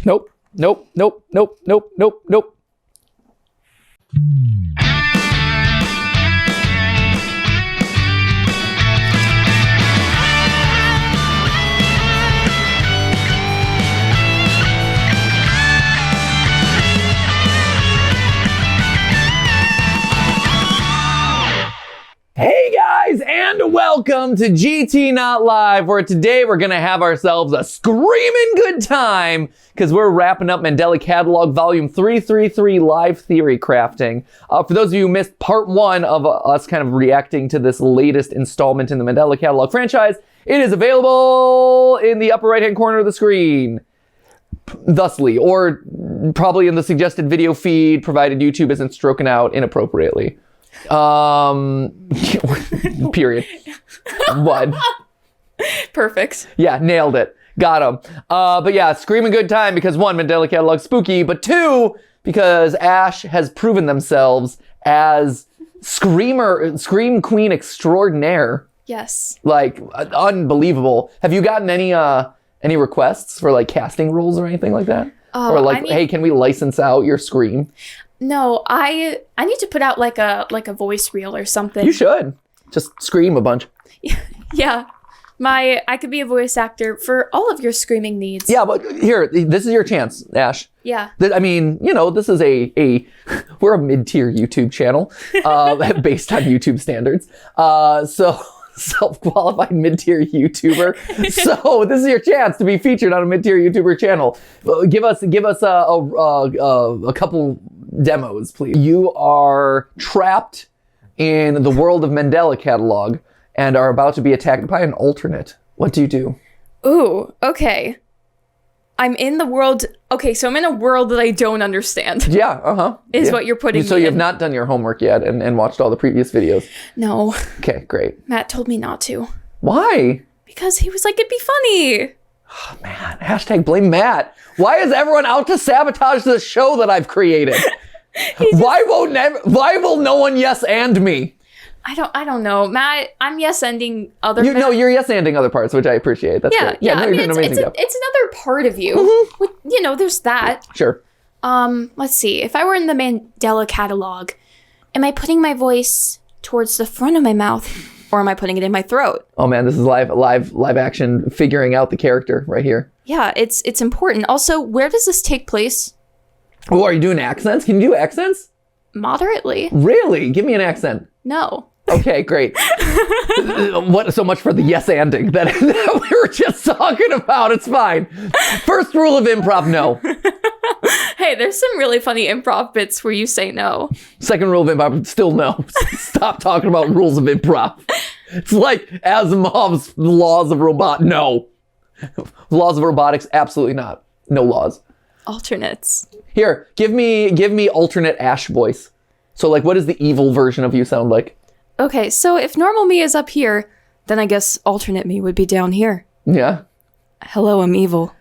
Nope. Nope. Nope. Nope. Nope. Nope. Nope. Hey guys, and welcome to GTNotLive, where today we're gonna have ourselves a screaming good time because we're wrapping up Mandela Catalogue Volume 333 Live Theory Crafting. For those of you who missed part 1 of us kind of reacting to this latest installment in the Mandela Catalogue franchise, it is available in the upper right-hand corner of the screen. Thusly, or probably in the suggested video feed, provided YouTube isn't stroking out inappropriately. Period. What? Perfect. Yeah, nailed it. Got him. But yeah, screaming good time because 1, Mandela Catalogue spooky, but 2, because Ash has proven themselves as scream queen extraordinaire. Yes. Like, unbelievable. Have you gotten any requests for like casting roles or anything like that? Or like, hey, can we license out your scream? No, I need to put out like a voice reel or something. You should. Just scream a bunch. Yeah. I could be a voice actor for all of your screaming needs. Yeah, but here, this is your chance, Ash. Yeah. I mean, you know, this is we're a mid-tier YouTube channel, based on YouTube standards. So self-qualified mid-tier YouTuber. So this is your chance to be featured on a mid-tier YouTuber channel. Give us a couple demos, please. You are trapped in the world of Mandela Catalogue and are about to be attacked by an alternate. What do you do? Ooh, okay. I'm in the world. Okay, so I'm in a world that I don't understand. Yeah, Is what you're putting So me you have in. not done your homework yet and watched all the previous videos. No. Okay, great. Matt told me not to. Why? Because he was like, it'd be funny. Oh, man, hashtag blame Matt. Why is everyone out to sabotage the show that I've created? Why will no one yes and me? I don't know. Matt, I'm yes-ending other Matt. No, you're yes-anding other parts, which I appreciate. That's great. Yeah. No, I you're mean, doing an amazing job. it's another part of you. You know, there's that. Sure. Let's see. If I were in the Mandela Catalogue, am I putting my voice towards the front of my mouth, or am I putting it in my throat? Oh man, this is live action figuring out the character right here. Yeah, it's important. Also, where does this take place? Oh, are you doing accents? Can you do accents? Moderately. Really? Give me an accent. No. Okay, great. What? So much for the yes-anding that we were just talking about. It's fine. First rule of improv, no. Hey, there's some really funny improv bits where you say no. Second rule of improv, still no. Stop talking about rules of improv. It's like Asimov's laws of no. Laws of robotics, absolutely not. No laws. Alternates. Here, give me alternate Ash voice. So like, what does the evil version of you sound like? Okay, so if normal me is up here, then I guess alternate me would be down here. Yeah. Hello, I'm evil.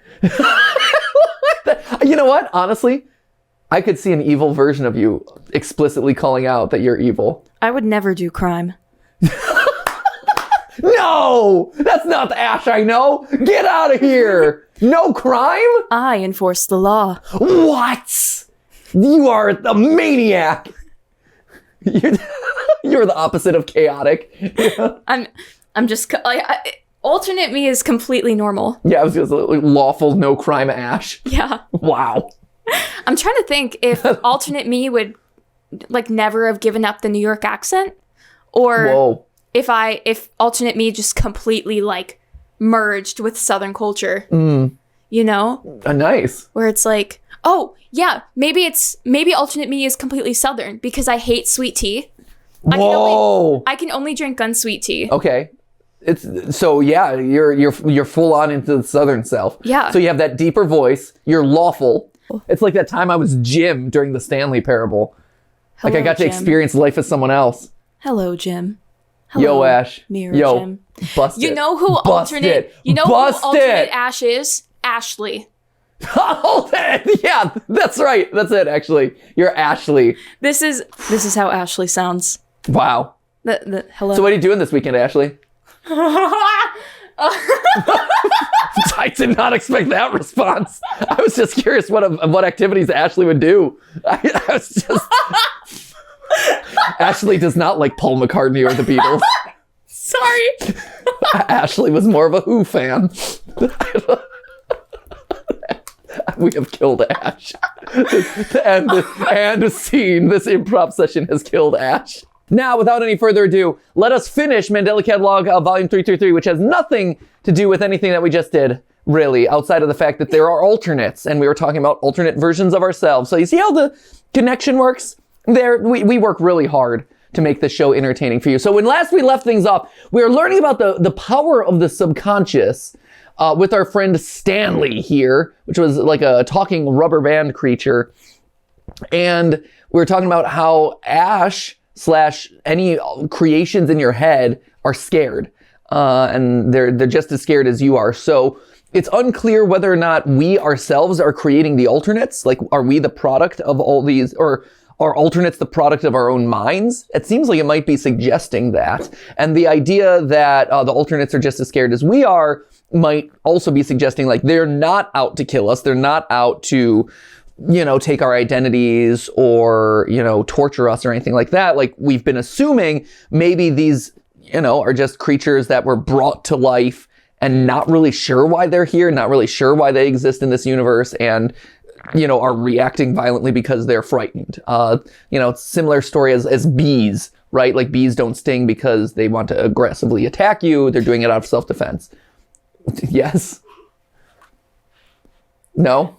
You know what? Honestly, I could see an evil version of you explicitly calling out that you're evil. I would never do crime. No! That's not the Ash I know! Get out of here! No crime? I enforce the law. What? You are a maniac! You're the opposite of chaotic. I'm just alternate me is completely normal. Yeah, I was just like, lawful no crime Ash. Yeah. Wow. I'm trying to think if alternate me would like never have given up the New York accent, or Whoa. if alternate me just completely like merged with Southern culture. You know? Nice. Where it's like, oh yeah, maybe alternate me is completely Southern because I hate sweet tea. Whoa. I can only drink unsweet tea. Okay. So yeah, you're full on into the Southern South. Yeah. So you have that deeper voice. You're lawful. It's like that time I was Jim during the Stanley Parable. Hello, like I got to Jim. experience life as someone else. Hello, Jim. Hello, Yo, Ash. Mirror Yo, Jim. bust You it. know who Bust alternate? it. You know Bust who alternate it. Ash is? Ashley. Oh, yeah, that's right. That's it. Actually, you're Ashley. This is how Ashley sounds. Wow. Hello. So what are you doing this weekend, Ashley? Tyson did not expect that response. I was just curious what activities Ashley would do. I was just... Ashley does not like Paul McCartney or the Beatles. Sorry. Ashley was more of a Who fan. We have killed Ash. And the scene, this improv session has killed Ash. Now, without any further ado, let us finish Mandela Catalogue Volume 333, which has nothing to do with anything that we just did, really, outside of the fact that there are alternates, and we were talking about alternate versions of ourselves. So you see how the connection works? There, we work really hard to make the show entertaining for you. So when last we left things off, we were learning about the power of the subconscious with our friend Stanley here, which was like a talking rubber band creature. And we were talking about how Ash / any creations in your head are scared. And they're just as scared as you are. So it's unclear whether or not we ourselves are creating the alternates. Like, are we the product of all these, or are alternates the product of our own minds? It seems like it might be suggesting that. And the idea that the alternates are just as scared as we are might also be suggesting like they're not out to kill us. They're not out to, take our identities or, torture us or anything like that. Like we've been assuming maybe these, are just creatures that were brought to life and not really sure why they're here, not really sure why they exist in this universe, and are reacting violently because they're frightened. Similar story as bees, right? Like bees don't sting because they want to aggressively attack you. They're doing it out of self-defense. Yes? No?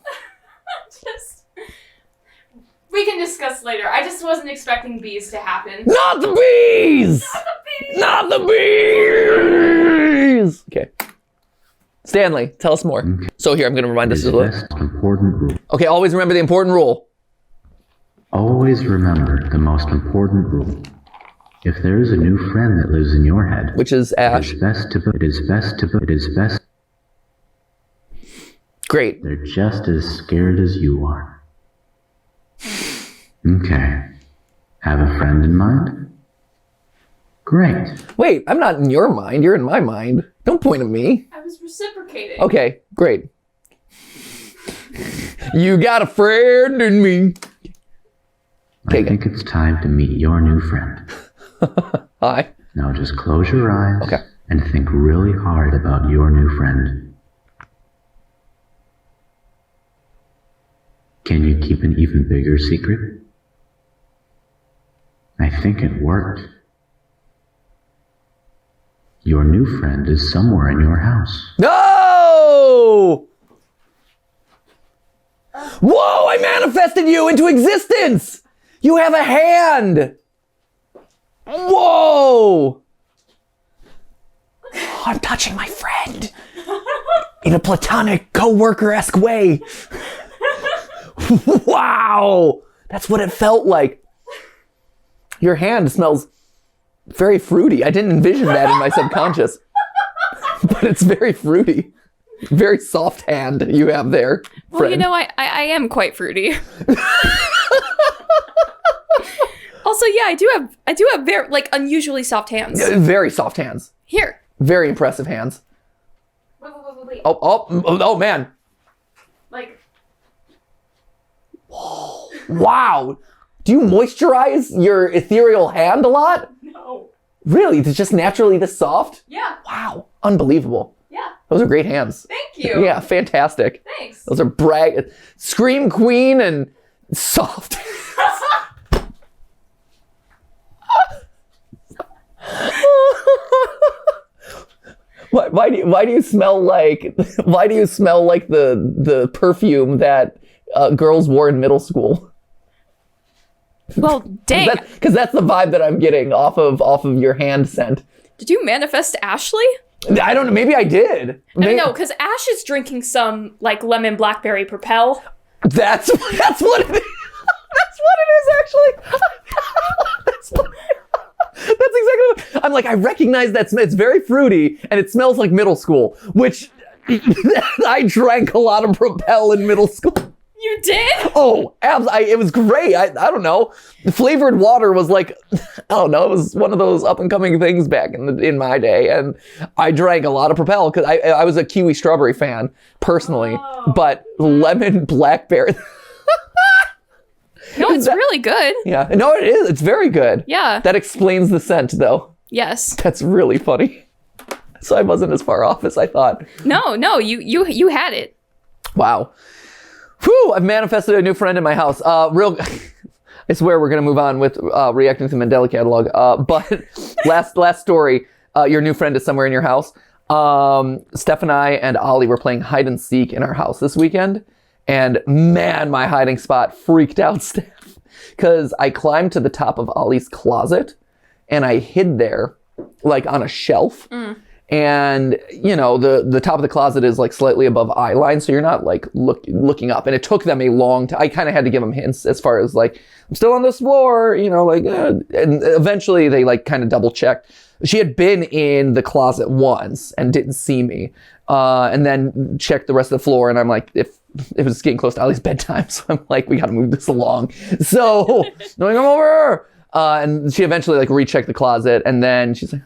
We can discuss later. I just wasn't expecting bees to happen. Not the bees! Not the bees! Okay. Stanley, tell us more. Okay. So here, I'm going to remind us of the important rule. Okay, always remember the important rule. Always remember the most important rule. If there is a new friend that lives in your head, which is Ash, it is best. Great. They're just as scared as you are. Okay. Have a friend in mind? Great. Wait, I'm not in your mind. You're in my mind. Don't point at me. I was reciprocating. Okay, great. You got a friend in me. I think it's time to meet your new friend. Hi. Now just close your eyes okay. and think really hard about your new friend. Can you keep an even bigger secret? I think it worked. Your new friend is somewhere in your house. No! Whoa, I manifested you into existence! You have a hand! Whoa! Oh, I'm touching my friend in a platonic co-worker-esque way. Wow! That's what it felt like. Your hand smells very fruity. I didn't envision that in my subconscious. But it's very fruity. Very soft hand you have there, friend. Well, I am quite fruity. Also, yeah, I do have very unusually soft hands. Very soft hands. Here. Very impressive hands. Wait. Oh man. Like. Whoa. Wow. Do you moisturize your ethereal hand a lot? No. Really? It's just naturally this soft? Yeah. Wow. Unbelievable. Yeah. Those are great hands. Thank you. Yeah, fantastic. Thanks. Those are Scream Queen and soft. Why do you smell like the perfume that girls wore in middle school? Well, dang. Because that's the vibe that I'm getting off of your hand scent. Did you manifest Ashley? I don't know. Maybe I did. I don't know, because Ash is drinking some lemon blackberry Propel. That's what it is. That's what it is, actually. That's exactly what I'm like. I recognize that it's very fruity and it smells like middle school, which I drank a lot of Propel in middle school. You did? Oh, it was great. I don't know. The flavored water was like, I don't know. It was one of those up and coming things back in my day, and I drank a lot of Propel because I was a kiwi strawberry fan personally, but lemon blackberry. No, it's really good. Yeah, no, it is. It's very good. Yeah. That explains the scent, though. Yes. That's really funny. So I wasn't as far off as I thought. No, you had it. Wow. Whew, I've manifested a new friend in my house. I swear we're going to move on with reacting to the Mandela Catalogue. But last story, your new friend is somewhere in your house. Steph and I and Ollie were playing hide and seek in our house this weekend. And man, my hiding spot freaked out Steph. Because I climbed to the top of Ollie's closet and I hid there like on a shelf. And, you know, the top of the closet is like slightly above eye line. So you're not like looking up. And it took them a long time. I kind of had to give them hints as far as like, I'm still on this floor, you know, like, and eventually they like kind of double checked. She had been in the closet once and didn't see me. And then checked the rest of the floor. And I'm like, if it was getting close to Ollie's bedtime. So I'm like, we got to move this along. So I'm over. And she eventually like rechecked the closet, and then she's like,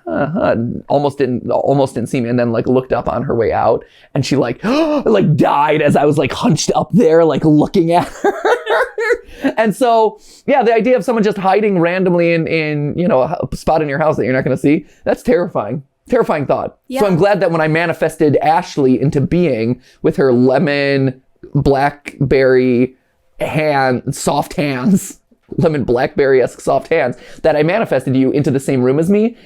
almost didn't see me, and then like looked up on her way out, and she like like died as I was like hunched up there, like looking at her. And so yeah, the idea of someone just hiding randomly in you know a spot in your house that you're not going to see, that's terrifying. Terrifying thought. Yeah. So I'm glad that when I manifested Ashley into being with her lemon blackberry soft hands, lemon blackberry-esque soft hands, that I manifested you into the same room as me,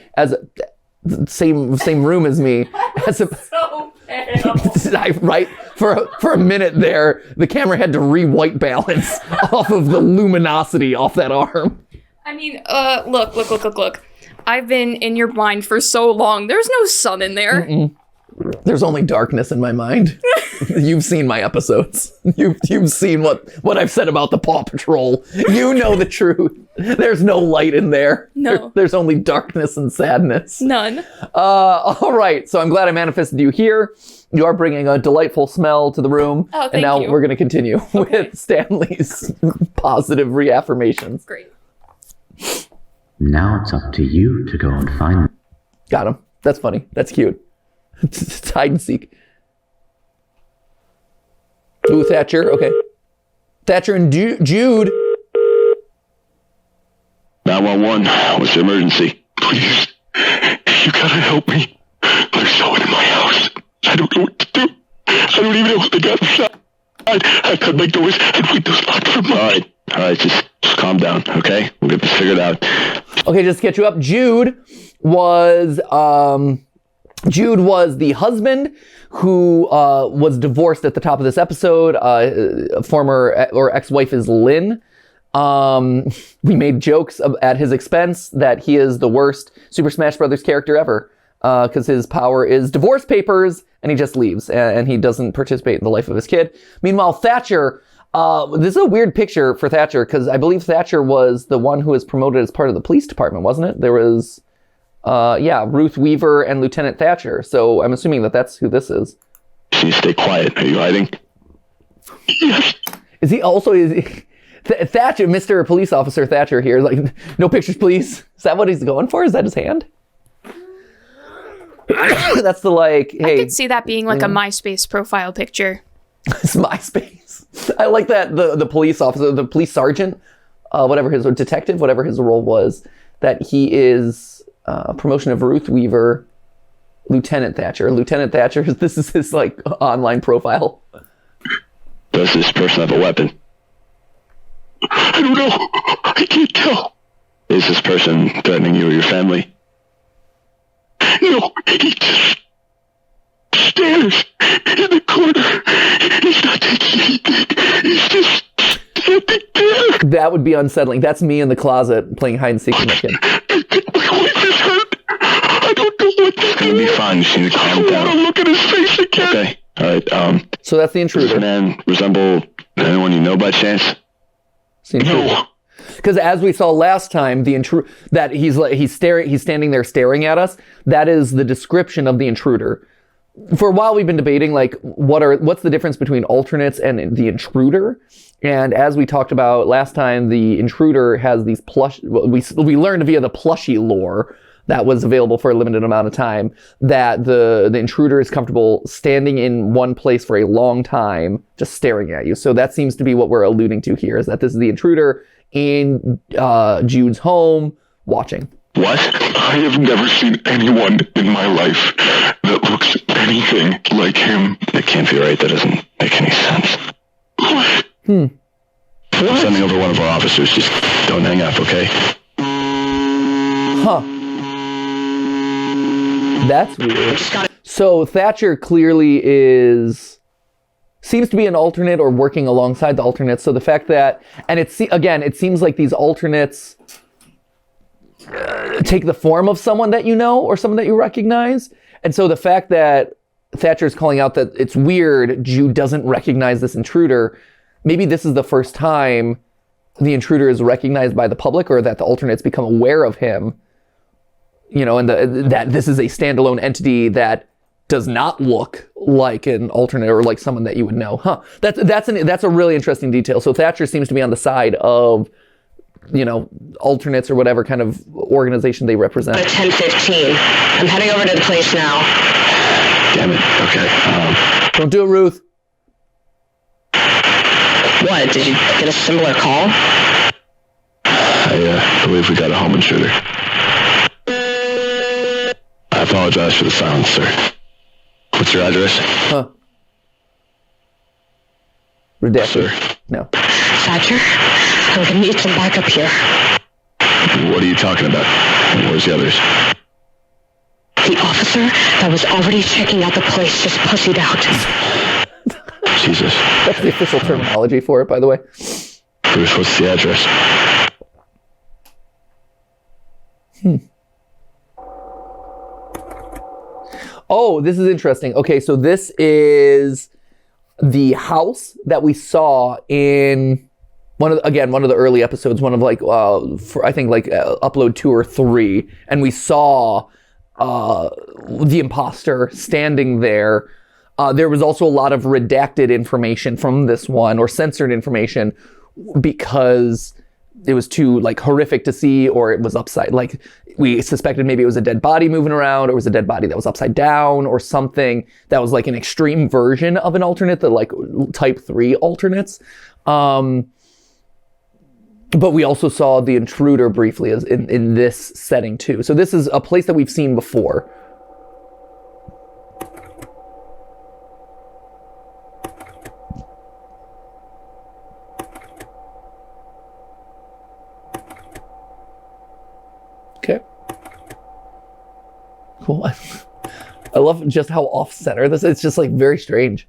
same room as me. As a, So pale. right? For a minute there, the camera had to re-white balance off of the luminosity off that arm. I mean, look. I've been in your mind for so long. There's no sun in there. There's only darkness in my mind. You've seen my episodes. You've seen what I've said about the Paw Patrol. You know the truth. There's no light in there. No. There's only darkness and sadness. None. All right. So I'm glad I manifested you here. You are bringing a delightful smell to the room. Oh, thank and now you. we're going to continue with Stanley's positive reaffirmations. Great. Now it's up to you to go and find them. Got him. That's funny. That's cute. It's hide and seek. Ooh, Thatcher. Okay. Thatcher and Jude. 911. What's the emergency? Please. You gotta help me. There's someone in my house. I don't know what to do. I don't even know if they got inside. I cut my doors and windows locked from mine. All right, just calm down, okay? We'll get this figured out. Okay, just to get you up, Jude was the husband who was divorced at the top of this episode. Former or ex-wife is Lynn. We made jokes at his expense that he is the worst Super Smash Brothers character ever because his power is divorce papers and he just leaves and he doesn't participate in the life of his kid. Meanwhile, Thatcher, this is a weird picture for Thatcher because I believe Thatcher was the one who was promoted as part of the police department, wasn't it? There was... Ruth Weaver and Lieutenant Thatcher. So I'm assuming that that's who this is. Can you stay quiet? Are you hiding? Yes. Is he also... Thatcher, Mr. Police Officer Thatcher here, like, no pictures, please. Is that what he's going for? Is that his hand? That's the, like, hey... I could see that being like a MySpace profile picture. It's MySpace. I like that the police officer, the police sergeant, whatever his... detective, whatever his role was, that he is... promotion of Ruth Weaver, Lieutenant Thatcher. Lieutenant Thatcher, this is his like online profile. Does this person have a weapon? I don't know. I can't tell. Is this person threatening you or your family? No, he just stares in the corner. He's not taking anything. He's just standing there. That would be unsettling. That's me in the closet playing hide and seek with my kid. My wife is hurt. I don't know what to do. It's gonna be fine. You just need to calm down. I want to look at his face again. Okay. All right. So that's the Does this intruder. man resemble anyone you know by chance? No. Because as we saw last time, the intruder that he's standing there staring at us. That is the description of the intruder. for a while we've been debating like what's the difference between alternates and the intruder. And as we talked about last time, the intruder has these we learned via the plushie lore that was available for a limited amount of time that the intruder is comfortable standing in one place for a long time, just staring at you. So that seems to be what we're alluding to here, is that this is the intruder in Jude's home watching. What? I have never seen anyone in my life that looks anything like him. That can't be right. That doesn't make any sense. What? I'm sending over one of our officers. Just don't hang up, okay? Huh. That's weird. So Thatcher clearly seems to be an alternate or working alongside the alternates. So the fact that, and it seems like these alternates take the form of someone that you know or someone that you recognize. And so the fact that Thatcher's calling out that it's weird Jude doesn't recognize this intruder, maybe this is the first time the intruder is recognized by the public, or that the alternates become aware of him, you know, and that this is a standalone entity that does not look like an alternate or like someone that you would know. That's a really interesting detail. So Thatcher seems to be on the side of, you know, alternates or whatever kind of organization they represent. 10:15. I'm heading over to the place now. Damn it. Okay. Don't do it, Ruth. What? Did you get a similar call? I believe we got a home intruder. I apologize for the silence, sir. What's your address? Redacted. Sir. No. Thatcher, I'm gonna need some backup here. What are you talking about? Where's the others? The officer that was already checking out the place just pussied out. Jesus. That's the official terminology for it, by the way. Bruce, what's the address? Oh, this is interesting. Okay, so this is the house that we saw in one of the early episodes, one of like, I think like upload 2 or 3, and we saw the imposter standing there. There was also a lot of redacted information from this one, or censored information, because it was too like horrific to see, or it was upside. Like we suspected maybe it was a dead body moving around, or it was a dead body that was upside down, or something that was like an extreme version of an alternate, the like type 3 alternates. But we also saw the intruder briefly as in this setting too. So this is a place that we've seen before. Okay. Cool. I love just how off-center this is. It's just like very strange.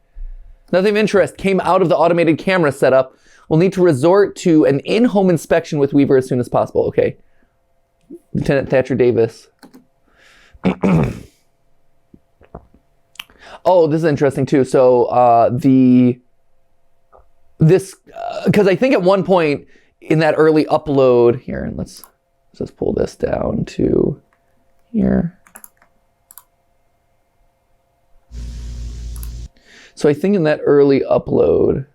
Nothing of interest came out of the automated camera setup. We'll need to resort to an in-home inspection with Weaver as soon as possible. Okay. Lieutenant Thatcher Davis. Oh, this is interesting too. So because I think at one point in that early upload here, and let's just pull this down to here. So I think in that early upload,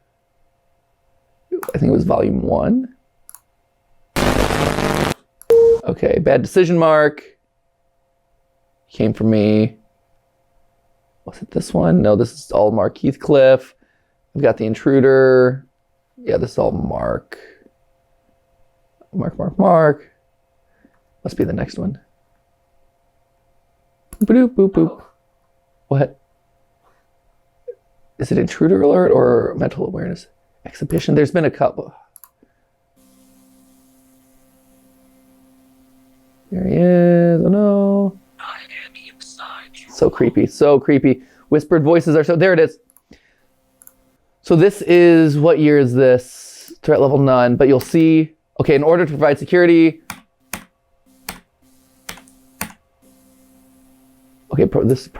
I think it was volume 1. Okay, bad decision mark. Came from me. Was it this one? No, this is all Mark Heathcliff. I've got the intruder. Yeah, this is all Mark. Mark. Must be the next one. Boop, boop, boop. What? Is it intruder alert or mental awareness? Exhibition? There's been a couple. There he is. Oh no. So creepy. So creepy. Whispered voices are so... There it is. So this is... What year is this? Threat level none. But you'll see... Okay, in order to provide security... Okay, this...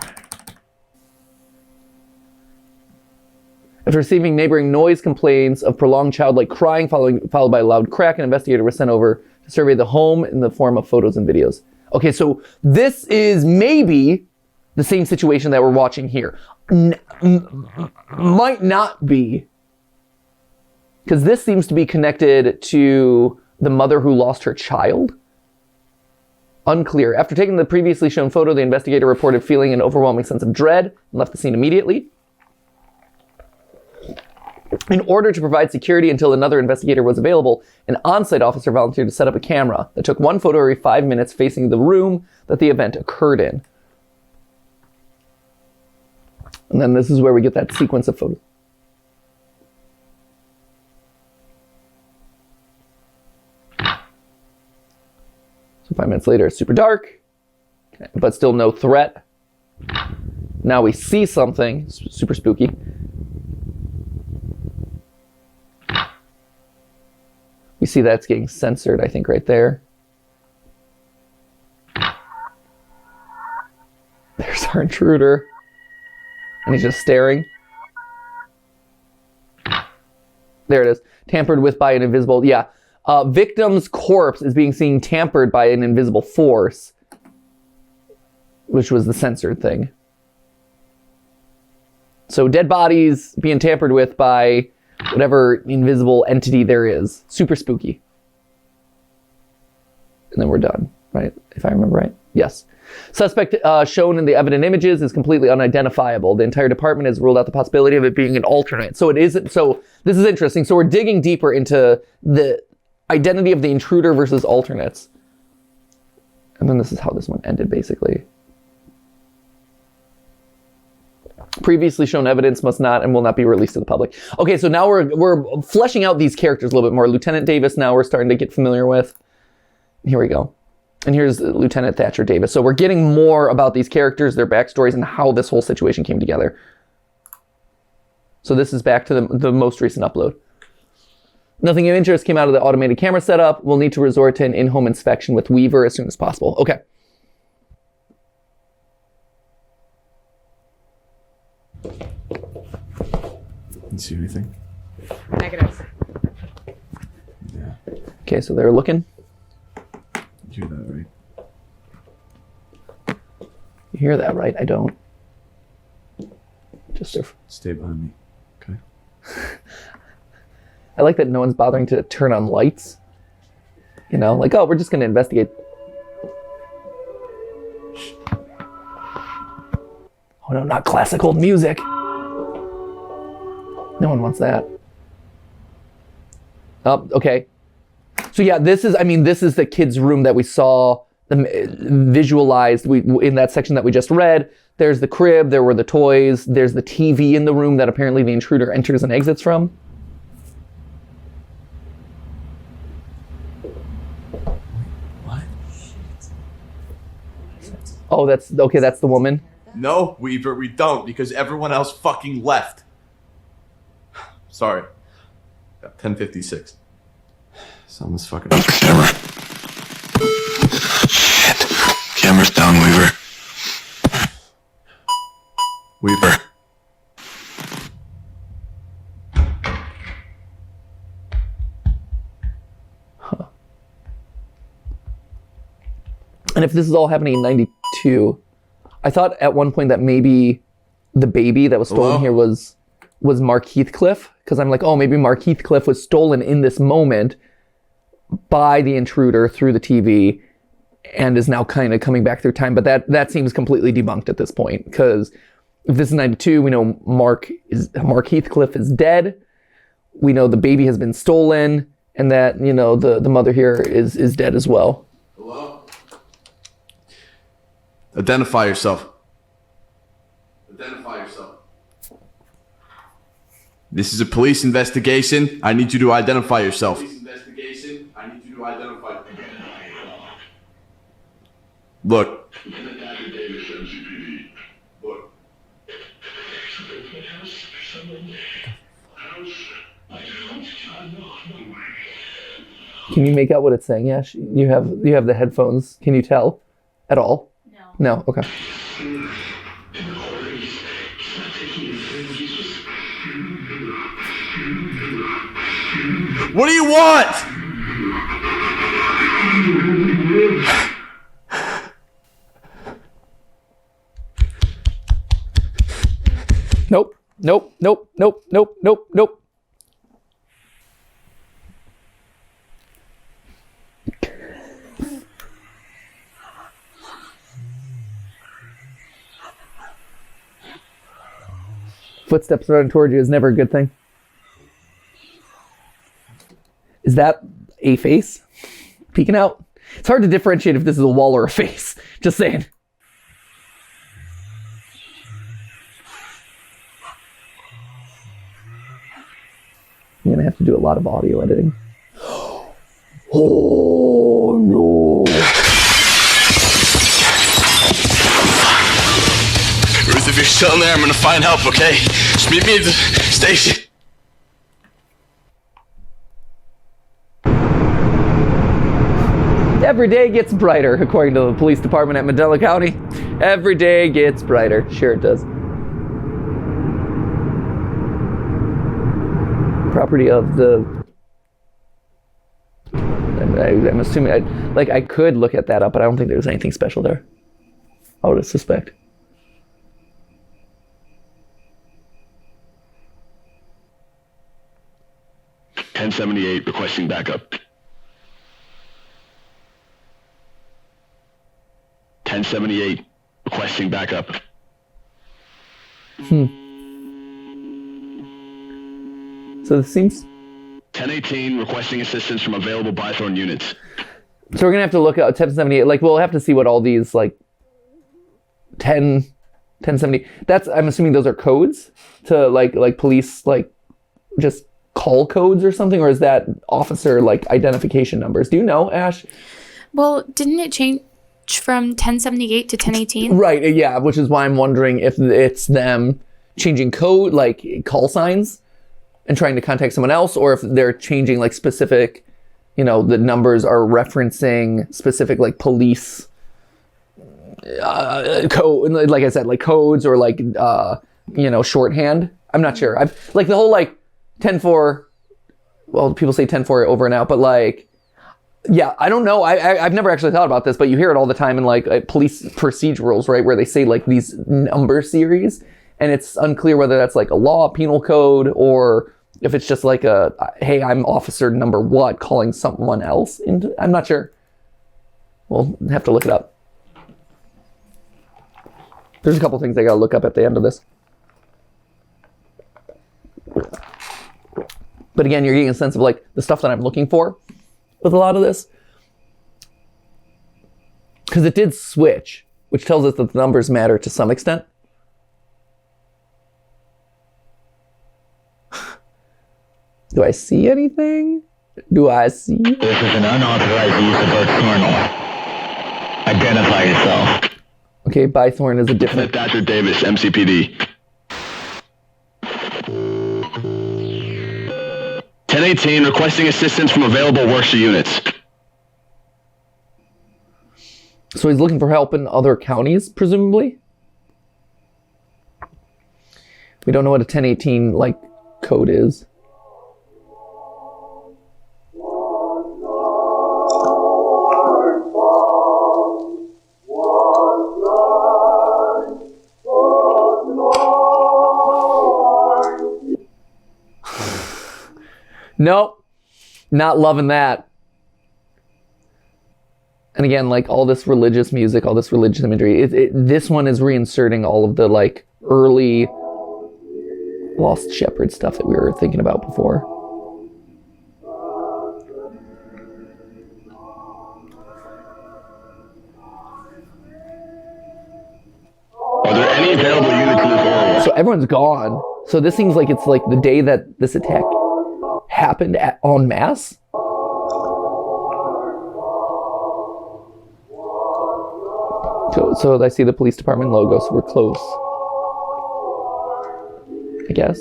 After receiving neighboring noise complaints of prolonged childlike crying followed by a loud crack, an investigator was sent over to survey the home in the form of photos and videos. Okay, so this is maybe the same situation that we're watching here. Might not be. Because this seems to be connected to the mother who lost her child. Unclear. After taking the previously shown photo, the investigator reported feeling an overwhelming sense of dread and left the scene immediately. In order to provide security until another investigator was available, an on-site officer volunteered to set up a camera that took one photo every 5 minutes facing the room that the event occurred in. And then this is where we get that sequence of photos. So 5 minutes later, it's super dark, but still no threat. Now we see something super spooky. We see that's getting censored, I think, right there. There's our intruder. And he's just staring. There it is. Tampered with by an invisible... Yeah. Victim's corpse is being seen tampered by an invisible force. Which was the censored thing. So dead bodies being tampered with by whatever invisible entity there is. Super spooky. And then we're done, right? If I remember right. Yes. Suspect shown in the evident images is completely unidentifiable. The entire department has ruled out the possibility of it being an alternate. So it isn't. So this is interesting. So we're digging deeper into the identity of the intruder versus alternates. And then this is how this one ended, basically. Previously shown evidence must not and will not be released to the public. Okay, so now we're fleshing out these characters a little bit more. Lieutenant Davis now we're starting to get familiar with. Here we go. And here's Lieutenant Thatcher Davis. So we're getting more about these characters, their backstories, and how this whole situation came together. So this is back to the most recent upload. Nothing of interest came out of the automated camera setup. We'll need to resort to an in-home inspection with Weaver as soon as possible. Okay. Didn't see anything. Negative. Yeah. Okay, so they're looking. You hear that, right? You hear that, right? I don't. Just Stay behind me. Okay. I like that no one's bothering to turn on lights. You know, like, oh, we're just going to investigate. Oh no, not classical music. No one wants that. Oh, okay. So yeah, this is the kid's room that we saw visualized in that section that we just read. There's the crib, there were the toys, there's the TV in the room that apparently the intruder enters and exits from. What? Oh, that's the woman. No, Weaver, we don't, because everyone else fucking left. Sorry. 10:56. Someone's fucking... Camera. Shit. Camera's down, Weaver. Weaver. Huh. And if this is all happening in 92, I thought at one point that maybe the baby that was stolen here was Mark Heathcliff, because I'm like, oh, maybe Mark Heathcliff was stolen in this moment by the intruder through the TV and is now kind of coming back through time. But that seems completely debunked at this point, because if this is 92, we know Mark Heathcliff is dead. We know the baby has been stolen, and that, you know, the mother here is dead as well. Hello? Identify yourself. Identify yourself. This is a police investigation. I need you to identify yourself. Police investigation. I need you to identify. Look. Look. Can you make out what it's saying, Yash? You have the headphones. Can you tell at all? No. No? Okay. What do you want? Nope. Nope. Nope. Nope. Nope. Nope. Nope. Footsteps running toward you is never a good thing. Is that a face peeking out? It's hard to differentiate if this is a wall or a face. Just saying. I'm gonna have to do a lot of audio editing. Oh no. Ruth, if you're still in there, I'm gonna find help, okay? Just meet me at the station. Every day gets brighter, according to the police department at Mandela County. Every day gets brighter. Sure it does. Property of the... I'm assuming... I could look at that up, but I don't think there's anything special there. I would suspect. $1078 requesting backup. 1078 requesting backup. So this seems... 1018 requesting assistance from available Bythorn units. So we're gonna have to look at 1078. Like, we'll have to see what all these, like, 1070... That's... I'm assuming those are codes to, like police, like, just call codes or something? Or is that officer, like, identification numbers? Do you know, Ash? Well, didn't it change from 1078 to 1018? Right, yeah, which is why I'm wondering if it's them changing code, like call signs, and trying to contact someone else, or if they're changing like specific, you know, the numbers are referencing specific like police code, like I said, like codes or like, you know, shorthand. I'm not sure. I've like the whole like 10-4, well, people say 10-4 over and out, but like, yeah, I don't know. I've never actually thought about this, but you hear it all the time in like police procedurals, right? Where they say like these number series, and it's unclear whether that's like a law, penal code, or if it's just like a, hey, I'm officer number what, calling someone else. I'm not sure. We'll have to look it up. There's a couple things I gotta look up at the end of this. But again, you're getting a sense of like the stuff that I'm looking for with a lot of this. Because it did switch, which tells us that the numbers matter to some extent. Do I see anything? Do I see? This is an unauthorized use of external. Identify yourself. Okay, Bythorn is a different... Dr. Davis, MCPD. 1018 requesting assistance from available worksheet units. So he's looking for help in other counties, presumably? We don't know what a 1018 like code is. Nope, not loving that. And again, like all this religious music, all this religious imagery, this one is reinserting all of the like early Lost Shepherd stuff that we were thinking about before. Are there any available units in this area? So everyone's gone. So this seems like it's like the day that this attack happened en masse. So I see the police department logo, so we're close. I guess.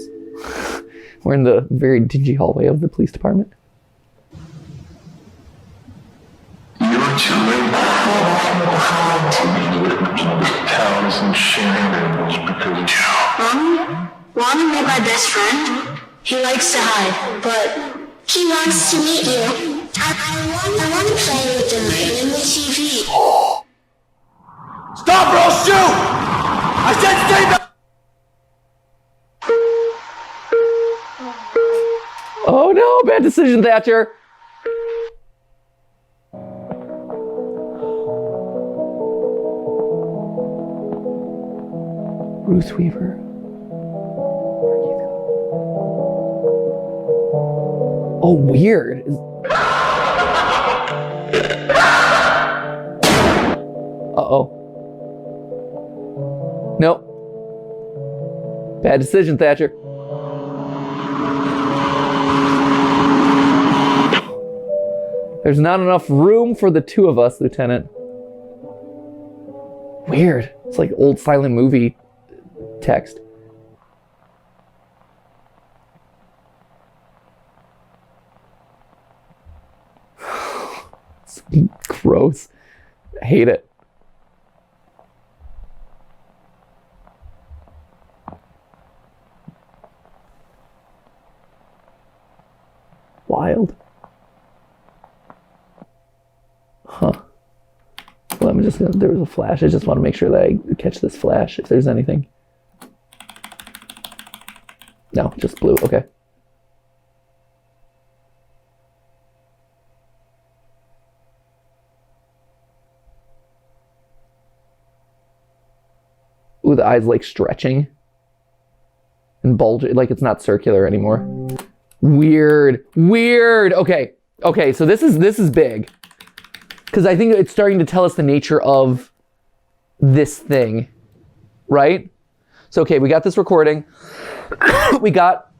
We're in the very dingy hallway of the police department. You're too late. Towns and shenanigans because Wanna be my best friend? He likes to hide, but he wants to meet you. I want to play with him in the TV. Stop or I'll shoot! I said stay back! Oh no, bad decision, Thatcher. Ruth Weaver. Oh, weird. Uh-oh. Nope. Bad decision, Thatcher. There's not enough room for the two of us, Lieutenant. Weird. It's like old silent movie text. It's gross. I hate it. Wild. Huh. Well, I'm just gonna, there was a flash. I just want to make sure that I catch this flash if there's anything. No, just blue. Okay. Ooh, the eye's like stretching and bulging, like it's not circular anymore. Weird. Weird. Okay. Okay, so this is big. Because I think it's starting to tell us the nature of this thing, right? So, okay, we got this recording. We got...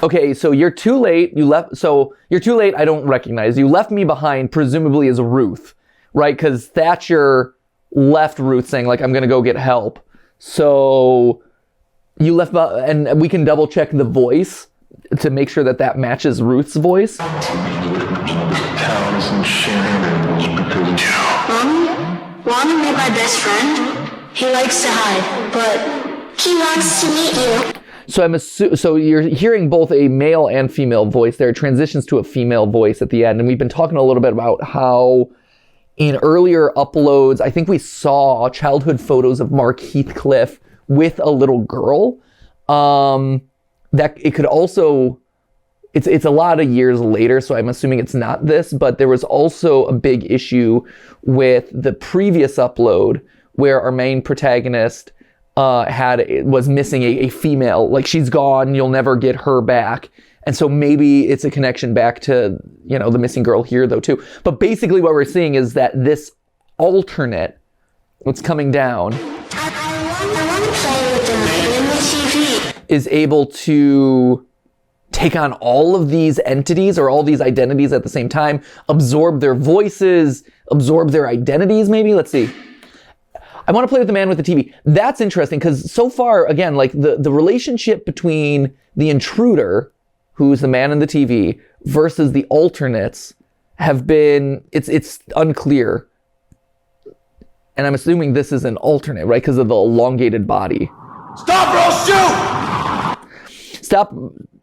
Okay, so you're too late. You left... So, you're too late. I don't recognize. You left me behind, presumably as Ruth, right? Because Thatcher left Ruth saying, like, I'm going to go get help. So, you left... And we can double check the voice to make sure that that matches Ruth's voice. Wanna be my best friend? He likes to hide, but he wants to meet you. So you're hearing both a male and female voice. There are transitions to a female voice at the end, and we've been talking a little bit about how in earlier uploads, I think we saw childhood photos of Mark Heathcliff with a little girl. That it could also... It's a lot of years later, so I'm assuming it's not this, but there was also a big issue with the previous upload where our main protagonist was missing a female, like she's gone, you'll never get her back. And so maybe it's a connection back to, you know, the missing girl here though too. But basically what we're seeing is that this alternate, what's coming down, I want to play with the man in the TV. Is able to take on all of these entities or all these identities at the same time, absorb their voices, absorb their identities maybe. Let's see. I want to play with the man with the TV. That's interesting because so far, again, like the relationship between the intruder, who's the man in the TV, versus the alternates have been, it's unclear. And I'm assuming this is an alternate, right? Because of the elongated body. Stop or I'll shoot!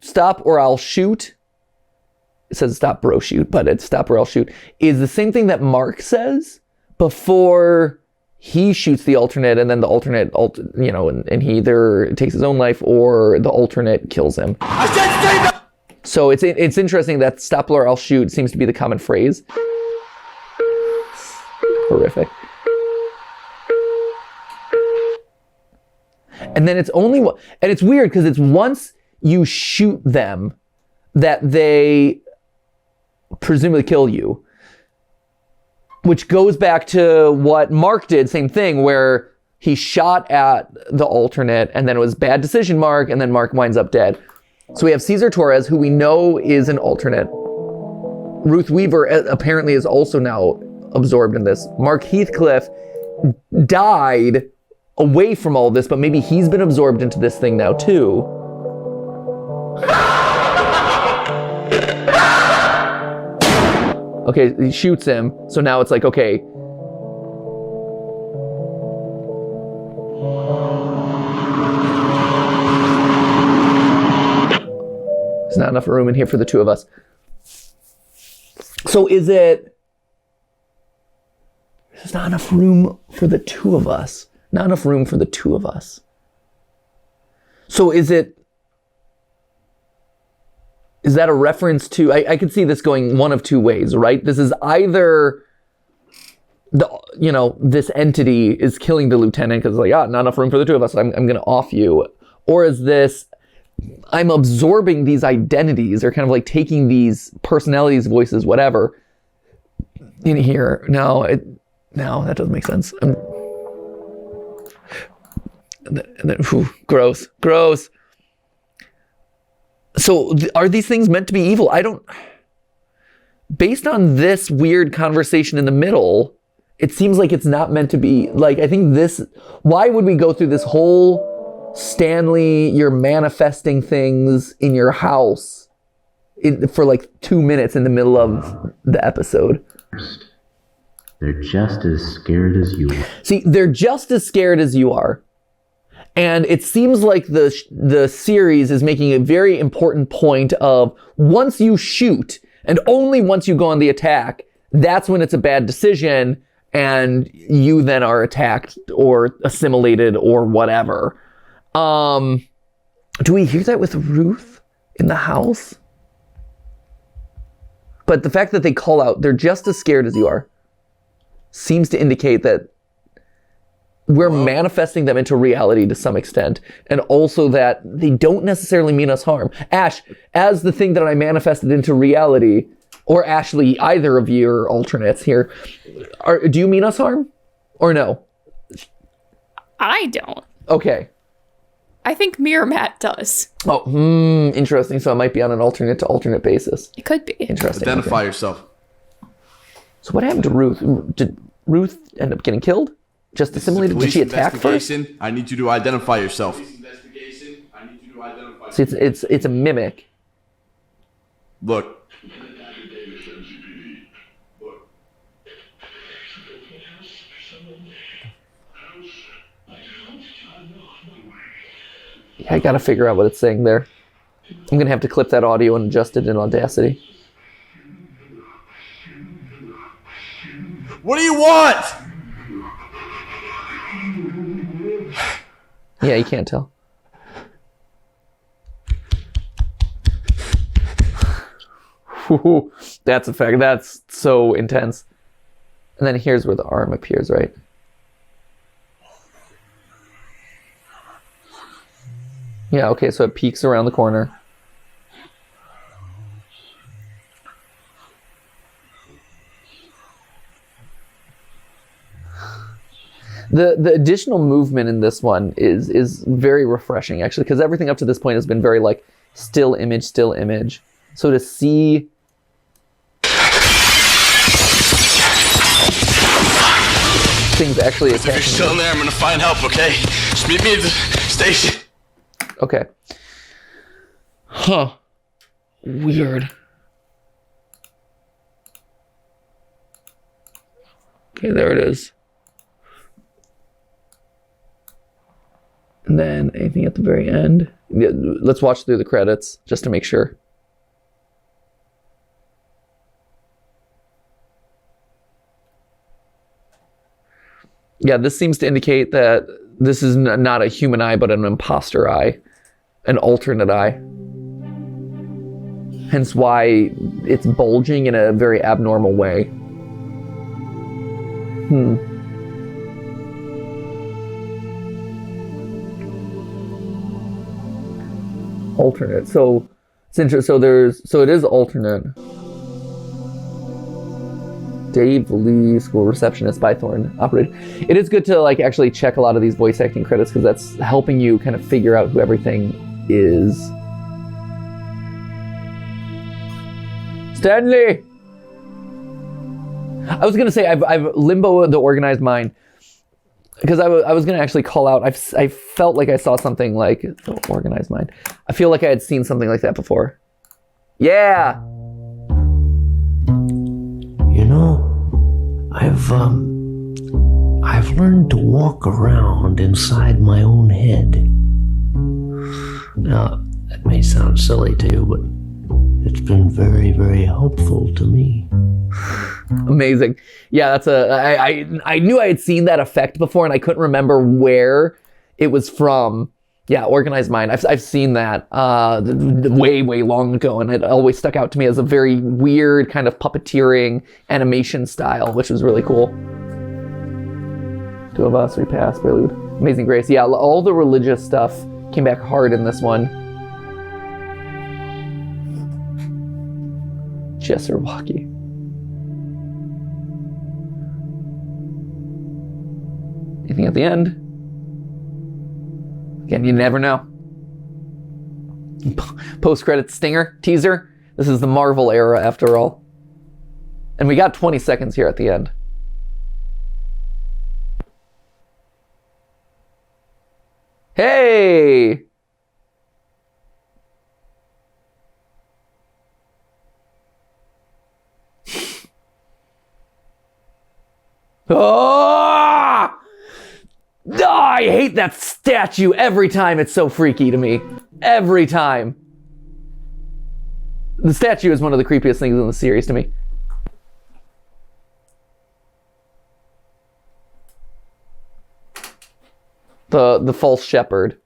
Stop or I'll shoot. It says stop bro shoot, but it's stop or I'll shoot. Is the same thing that Mark says before he shoots the alternate, and then the alternate, you know, and he either takes his own life or the alternate kills him. I said stay back! So it's interesting that stop or I'll shoot seems to be the common phrase. Horrific. And then it's only, and it's weird because it's once you shoot them that they presumably kill you. Which goes back to what Mark did, same thing, where he shot at the alternate and then it was bad decision Mark, and then Mark winds up dead. So we have Cesar Torres, who we know is an alternate. Ruth Weaver apparently is also now absorbed in this. Mark Heathcliff died away from all this, but maybe he's been absorbed into this thing now too. Okay, he shoots him, so now it's like, okay. There's not enough room in here for the two of us. So is it... There's not enough room for the two of us. Not enough room for the two of us. So is it is that a reference to, I could see this going one of two ways, right? This is either this entity is killing the lieutenant because like, not enough room for the two of us. I'm going to off you. Or is this, I'm absorbing these identities or kind of like taking these personalities, voices, whatever in here. No, that doesn't make sense. Gross. So are these things meant to be evil? Based on this weird conversation in the middle, it seems like it's not meant to be. Like, I think why would we go through this whole Stanley, you're manifesting things in your house for like 2 minutes in the middle of the episode? They're just as scared as you are. See, they're just as scared as you are. And it seems like the series is making a very important point of once you shoot and only once you go on the attack, that's when it's a bad decision and you then are attacked or assimilated or whatever. Do we hear that with Ruth in the house? But the fact that they call out, they're just as scared as you are, seems to indicate that we're manifesting them into reality to some extent. And also that they don't necessarily mean us harm. Ash, as the thing that I manifested into reality, or Ashley, either of your alternates here, do you mean us harm? Or no? I don't. Okay. I think Mirror Matt does. Oh, interesting. So it might be on an alternate to alternate basis. It could be. Interesting. Identify yourself. So what happened to Ruth? Did Ruth end up getting killed? Just assimilated? Did she attack first? I need you to identify yourself. See, it's a mimic. Look. Yeah, I gotta figure out what it's saying there. I'm gonna have to clip that audio and adjust it in Audacity. What do you want? Yeah, you can't tell. Whew, that's a fact. That's so intense. And then here's where the arm appears, right? Yeah, okay, so it peeks around the corner. The additional movement in this one is very refreshing, actually, because everything up to this point has been very, like, still image. So to see... things actually attacking. If you're still in there, I'm gonna find help, okay? Just meet me at the station. Okay. Huh. Weird. Okay, there it is. And then anything at the very end? Yeah, let's watch through the credits just to make sure. Yeah, this seems to indicate that this is not a human eye, but an imposter eye, an alternate eye. Hence why it's bulging in a very abnormal way. Alternate. So it's interesting. So it is alternate. Dave Lee, school receptionist, Bythorn operated. It is good to like actually check a lot of these voice acting credits because that's helping you kind of figure out who everything is. Stanley! I was gonna say I've limbo the organized mind because I was gonna actually call out. I felt like I saw something like the organized mind. I feel like I had seen something like that before. Yeah. You know, I've learned to walk around inside my own head. Now, that may sound silly to you, but it's been very, very helpful to me. Amazing. Yeah, that's I knew I had seen that effect before and I couldn't remember where it was from. Yeah, organized mind. I've seen that way long ago, and it always stuck out to me as a very weird kind of puppeteering animation style, which was really cool. Two of Us, Repass, Prelude, Amazing Grace. Yeah, all the religious stuff came back hard in this one. Jessarwaki. Anything at the end? Again, you never know. Post-credit stinger, teaser. This is the Marvel era after all. And we got 20 seconds here at the end. Hey! Oh! Oh, I hate that statue every time. It's so freaky to me. Every time. The statue is one of the creepiest things in the series to me. The false shepherd.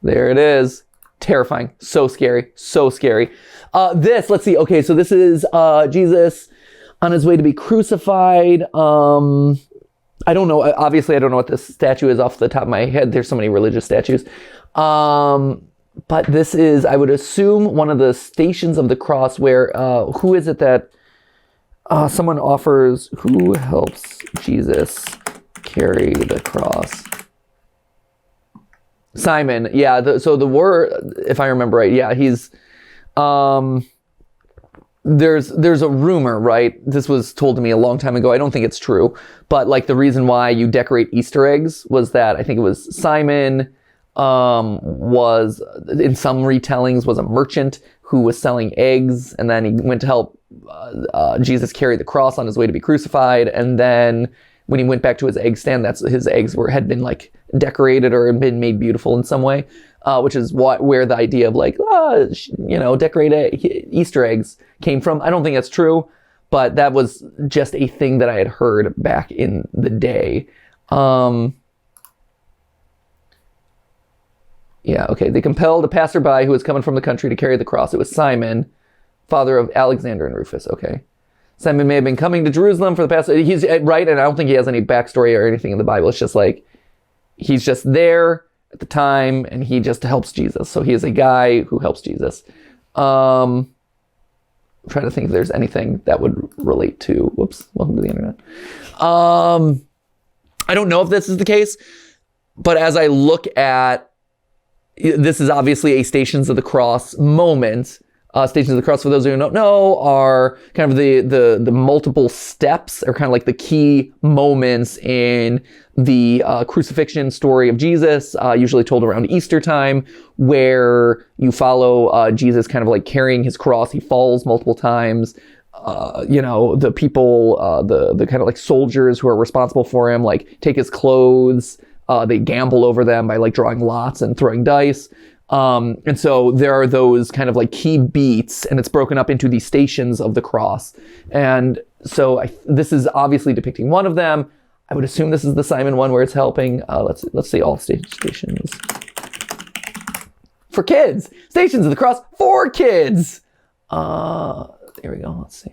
There it is. Terrifying. So scary. So scary. Let's see. Okay, so this is Jesus on his way to be crucified. I don't know. Obviously, I don't know what this statue is off the top of my head. There's so many religious statues. But this is, I would assume, one of the stations of the cross where, who is it that someone offers, who helps Jesus carry the cross? Simon. Yeah, so the word, if I remember right, yeah, he's, there's a rumor, right? This was told to me a long time ago. I don't think it's true, but like the reason why you decorate Easter eggs was that I think it was Simon was, in some retellings, was a merchant who was selling eggs, and then he went to help Jesus carry the cross on his way to be crucified, and then when he went back to his egg stand, that's his eggs had been like decorated or had been made beautiful in some way, which is where the idea of like, decorate Easter eggs came from. I don't think that's true, but that was just a thing that I had heard back in the day. Yeah, okay. They compelled a passerby who was coming from the country to carry the cross. It was Simon, father of Alexander and Rufus. Okay. Simon may have been coming to Jerusalem for the past... He's right, and I don't think he has any backstory or anything in the Bible. It's just like, he's just there at the time, and he just helps Jesus. So he is a guy who helps Jesus. I'm trying to think if there's anything that would relate to... Whoops, welcome to the internet. I don't know if this is the case, but as I look at... This is obviously a Stations of the Cross moment. Stations of the Cross, for those who don't know, are kind of the multiple steps, or kind of like the key moments in the crucifixion story of Jesus, usually told around Easter time, where you follow Jesus kind of like carrying his cross. He falls multiple times. The people, the kind of like soldiers who are responsible for him, like take his clothes. They gamble over them by like drawing lots and throwing dice. And so there are those kind of like key beats, and it's broken up into the stations of the cross. And so this is obviously depicting one of them. I would assume this is the Simon one where it's helping. Let's see all stations for kids. Stations of the Cross for kids. There we go. Let's see.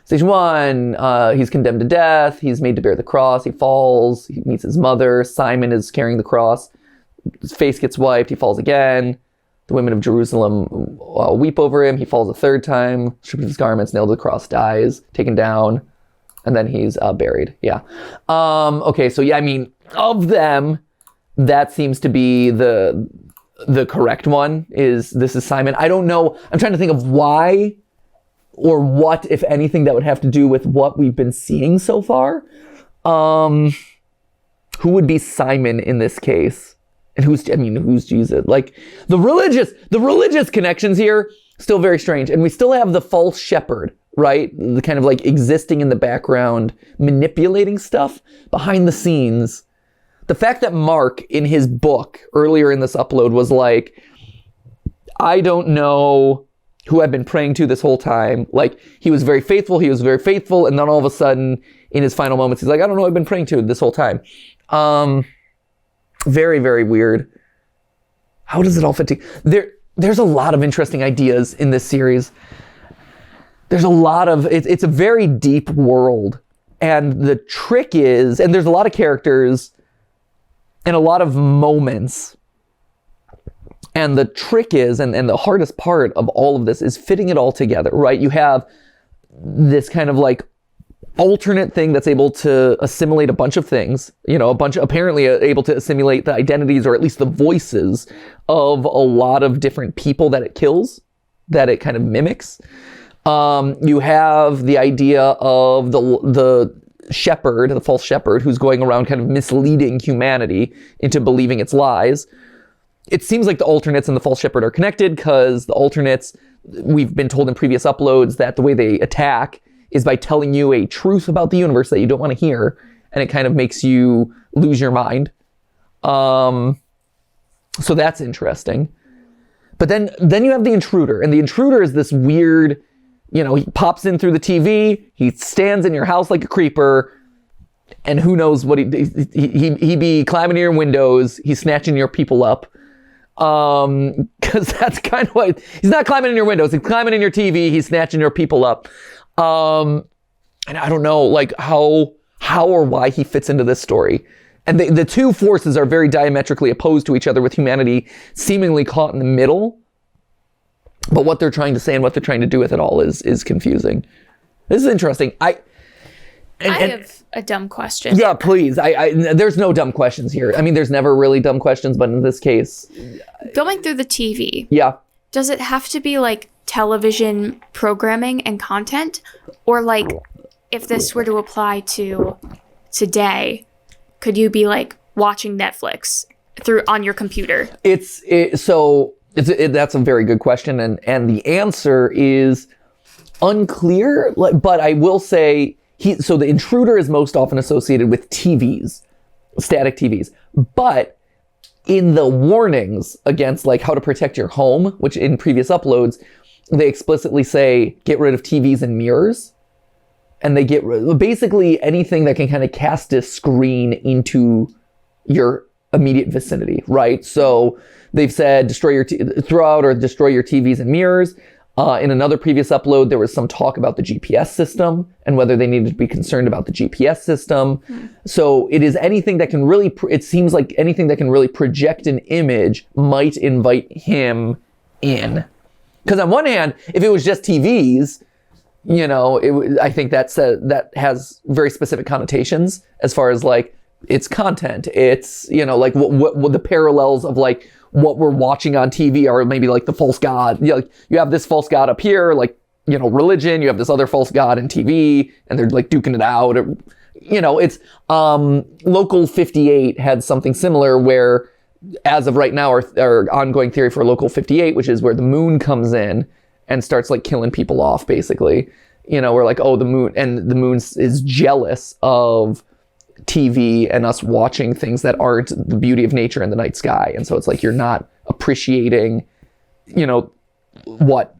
Station 1, he's condemned to death. He's made to bear the cross. He falls. He meets his mother. Simon is carrying the cross. His face gets wiped. He falls again. The women of Jerusalem weep over him. He falls a third time. Stripped of his garments, nailed to the cross, dies, taken down, and then he's buried. Yeah. Okay, so yeah, I mean, of them, that seems to be the correct one. This is Simon. I don't know. I'm trying to think of why or what, if anything, that would have to do with what we've been seeing so far. Who would be Simon in this case? And who's Jesus? Like the religious connections here, still very strange. And we still have the false shepherd, right? The kind of like existing in the background, manipulating stuff behind the scenes. The fact that Mark in his book earlier in this upload was like, I don't know who I've been praying to this whole time. Like, he was very faithful, and then all of a sudden, in his final moments, he's like, I don't know, I've been praying to this whole time. Very, very weird. How does it all fit together? There's a lot of interesting ideas in this series. There's a lot of, it's a very deep world. And the trick is, and there's a lot of characters and a lot of moments. And the trick is, and the hardest part of all of this is fitting it all together, right? You have this kind of like alternate thing that's able to assimilate a bunch of things, apparently able to assimilate the identities or at least the voices of a lot of different people that it kills, that it kind of mimics. You have the idea of the shepherd, the false shepherd, who's going around kind of misleading humanity into believing it's lies. It seems like the alternates and the false shepherd are connected because the alternates, we've been told in previous uploads that the way they attack is by telling you a truth about the universe that you don't want to hear, and it kind of makes you lose your mind. So that's interesting. But then you have the intruder, and the intruder is this weird, he pops in through the TV, he stands in your house like a creeper, and who knows what he be climbing in your windows, he's snatching your people up. Because that's kind of what, he's not climbing in your windows, he's climbing in your TV, he's snatching your people up. And I don't know, like how or why he fits into this story. And the two forces are very diametrically opposed to each other, with humanity seemingly caught in the middle. But what they're trying to say and what they're trying to do with it all is confusing. This is interesting. I have a dumb question. Yeah, please. There's no dumb questions here. I mean, there's never really dumb questions, but in this case, going through the TV. Yeah. Does it have to be like television programming and content, or like if this were to apply to today, could you be like watching Netflix on your computer? That's a very good question, and the answer is unclear. But I will say the intruder is most often associated with TVs, static TVs, but in the warnings against like how to protect your home, which in previous uploads, they explicitly say, get rid of TVs and mirrors. And they get basically anything that can kind of cast a screen into your immediate vicinity, right? So they've said throw out or destroy your TVs and mirrors. In another previous upload, there was some talk about the GPS system and whether they needed to be concerned about the GPS system. So it is anything that can really, it seems like anything that can really project an image might invite him in. Because on one hand, if it was just TVs, I think that has very specific connotations as far as like its content. It's, like what the parallels of like what we're watching on TV are maybe like the false god. You have this false god up here, like, religion, you have this other false god in TV, and they're like duking it out. It's Local 58 had something similar where, as of right now, our ongoing theory for Local 58, which is where the moon comes in and starts like killing people off, basically. We're like, oh, the moon is jealous of TV and us watching things that aren't the beauty of nature in the night sky. And so it's like, you're not appreciating, what,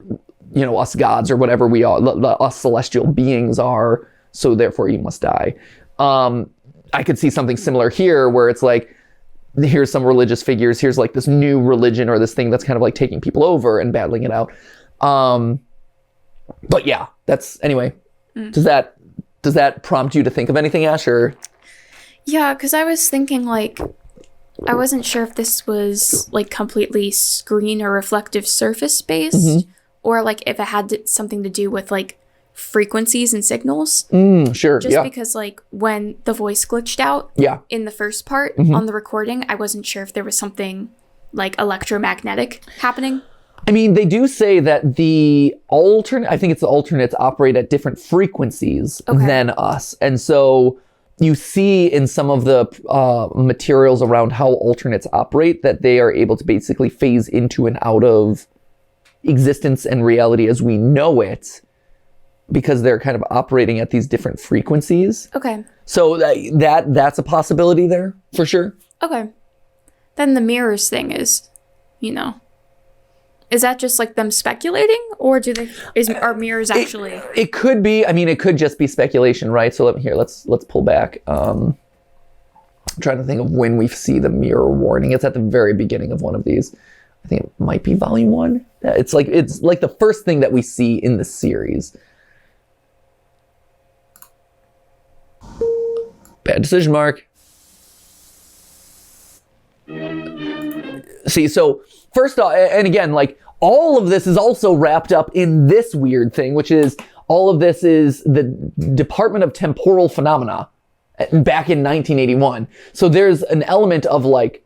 us gods or whatever we are, us celestial beings are. So therefore you must die. I could see something similar here where it's like, here's some religious figures. Here's like this new religion or this thing that's kind of like taking people over and battling it out. But yeah, that's anyway. Does that prompt you to think of anything, Ash? Or? Yeah, because I was thinking like, I wasn't sure if this was like completely screen or reflective surface based, or like if it had something to do with like frequencies and signals. Sure. Just because like when the voice glitched out in the first part on the recording, I wasn't sure if there was something like electromagnetic happening. I mean, they do say that I think it's the alternates operate at different frequencies than us. And so you see in some of the materials around how alternates operate that they are able to basically phase into and out of existence and reality as we know it, because they're kind of operating at these different frequencies. Okay. So that's a possibility there for sure. Okay. Then the mirrors thing is, Is that just like them speculating, or are mirrors actually? It could be. I mean, it could just be speculation, right? So let's pull back. I'm trying to think of when we see the mirror warning. It's at the very beginning of one of these. I think it might be volume 1. It's like the first thing that we see in the series. Bad decision, Mark. See, so first off, and again, like all of this is also wrapped up in this weird thing, which is all of this is the Department of Temporal Phenomena back in 1981. So there's an element of like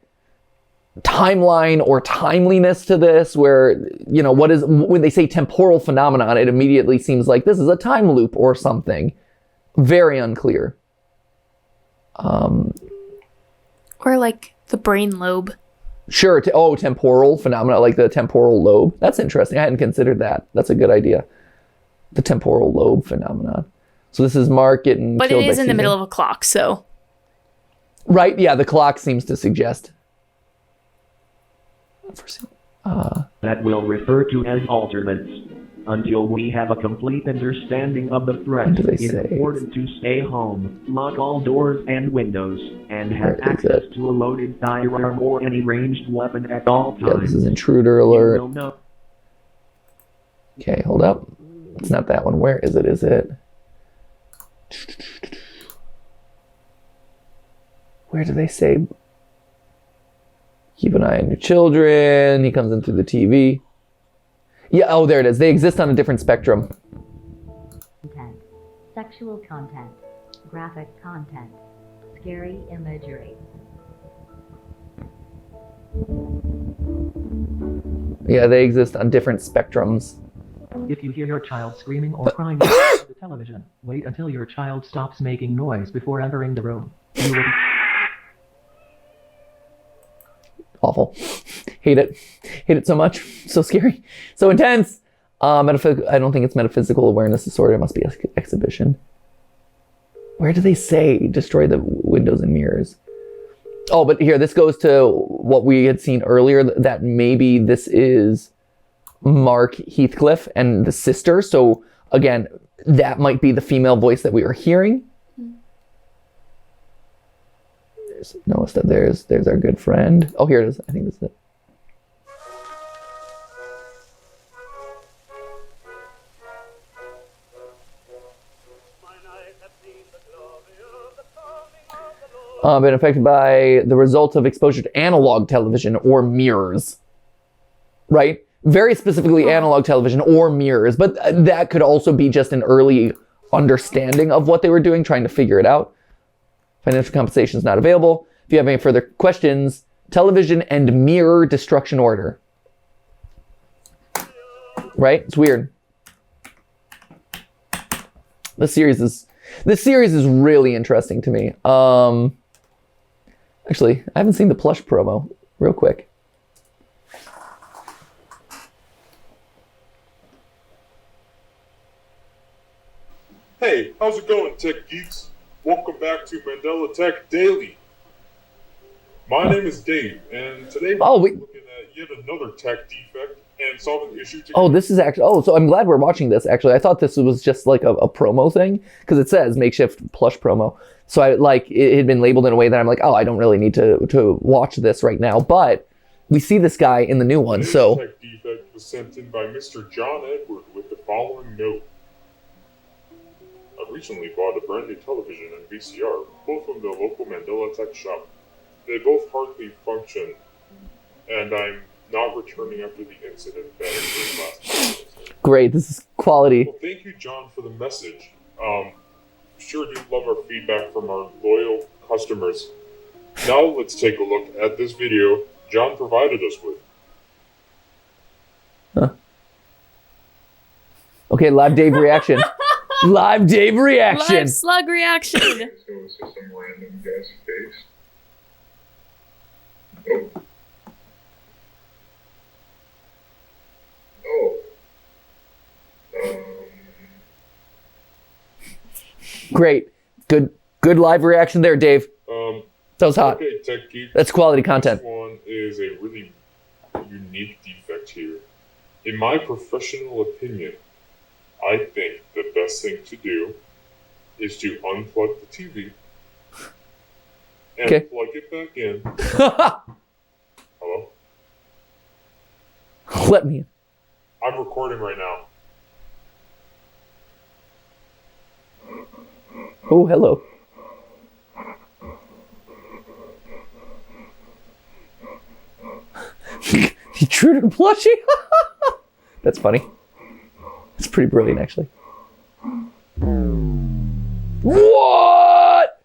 timeline or timeliness to this where, you know, when they say temporal phenomenon, it immediately seems like this is a time loop or something. Very unclear. Or like the brain lobe. Sure. Temporal phenomena, like the temporal lobe. That's interesting. I hadn't considered that. That's a good idea. The temporal lobe phenomenon. So this is Mark getting But killed it is by in the Susan. middle of a clock, so. Right. Yeah. The clock seems to suggest. That will refer to as alternates. Until we have a complete understanding of the threat, it's important to stay home, lock all doors and windows, and have access to a loaded firearm or any ranged weapon at all times. Yeah, this is intruder alert. You will know. Okay, hold up. It's not that one. Where is it? Is it? Where do they say? Keep an eye on your children. He comes in through the TV. Yeah, oh, there it is. They exist on a different spectrum. Content, sexual content, graphic content, scary imagery. Yeah, they exist on different spectrums. If you hear your child screaming or crying on the television, wait until your child stops making noise before entering the room. You will Awful. Hate it. Hate it so much. So scary. So intense. I don't think it's metaphysical awareness disorder. It must be exhibition. Where do they say destroy the windows and mirrors? Oh, but here, this goes to what we had seen earlier, that maybe this is Mark Heathcliff and the sister. So again, that might be the female voice that we are hearing. Notice that there's our good friend. Oh, here it is. I think this is it. Been affected by the result of exposure to analog television or mirrors. Right? Very specifically analog television or mirrors, but that could also be just an early understanding of what they were doing, trying to figure it out. Financial compensation is not available. If you have any further questions, television and mirror destruction order. Right? It's weird. This series is really interesting to me. Actually, I haven't seen the plush promo. Real quick. Hey, how's it going, tech geeks? Welcome back to Mandela Tech Daily. My name is Dave, and today we're looking at yet another tech defect and solving the issue together. Oh, this is actually... Oh, so I'm glad we're watching this, actually. I thought this was just like a promo thing, because it says makeshift plush promo. So it had been labeled in a way that I'm like, oh, I don't really need to watch this right now. But we see this guy in the new one, so... Tech defect was sent in by Mr. John Edward with the following note. I recently bought a brand new television and VCR, both from the local Mandela Tech shop. They both hardly function, and I'm not returning after the incident that occurred last month. Great, this is quality. Well, thank you, John, for the message. Sure do love our feedback from our loyal customers. Now let's take a look at this video John provided us with. Huh. Okay, live Dave reaction. Live Dave reaction. Live slug reaction. So it's just some random guy's face. Oh. Great. Good live reaction there, Dave. That was hot. Okay, Tech Geek. That's quality content. This one is a really unique defect here. In my professional opinion, I think the best thing to do is to unplug the TV and plug it back in. Hello? Let me in. I'm recording right now. Oh, hello. Intruder plushie? That's funny. It's pretty brilliant, actually. What?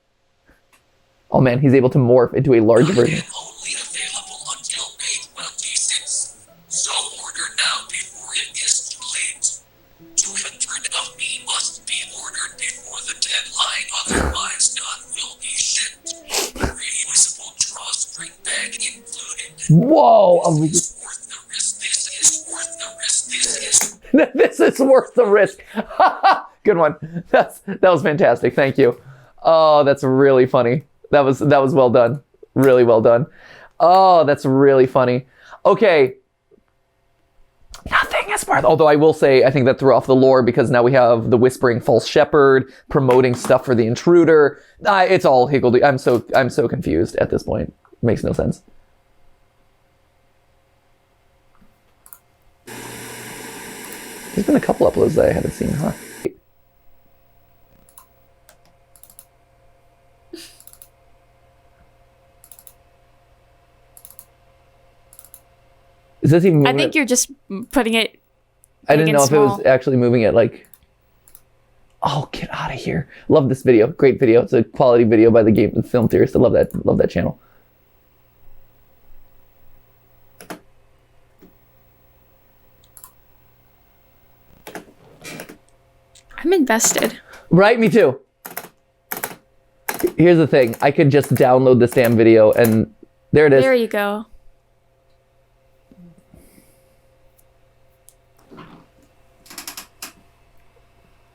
Oh man, he's able to morph into a large version. So order now before it is too late. 200 of me must be ordered before the deadline, otherwise none will be shipped. Reusable drawstring bag included. Whoa! This is worth the risk. This is worth the risk. Good one. That was fantastic. Thank you. Oh, that's really funny. That was well done. Really well done. Oh, that's really funny. Okay. Nothing is worth. Although I will say, I think that threw off the lore because now we have the whispering false shepherd promoting stuff for the intruder. It's all higgledy. I'm so confused at this point. Makes no sense. There's been a couple uploads that I haven't seen, huh? Is this even moving? I think you're just putting it. I didn't know if it was actually moving it like. Oh, get out of here! Love this video. Great video. It's a quality video by the film Theorists. I love that. Love that channel. I'm invested. Right, me too. Here's the thing. I could just download this damn video and there it is. There you go.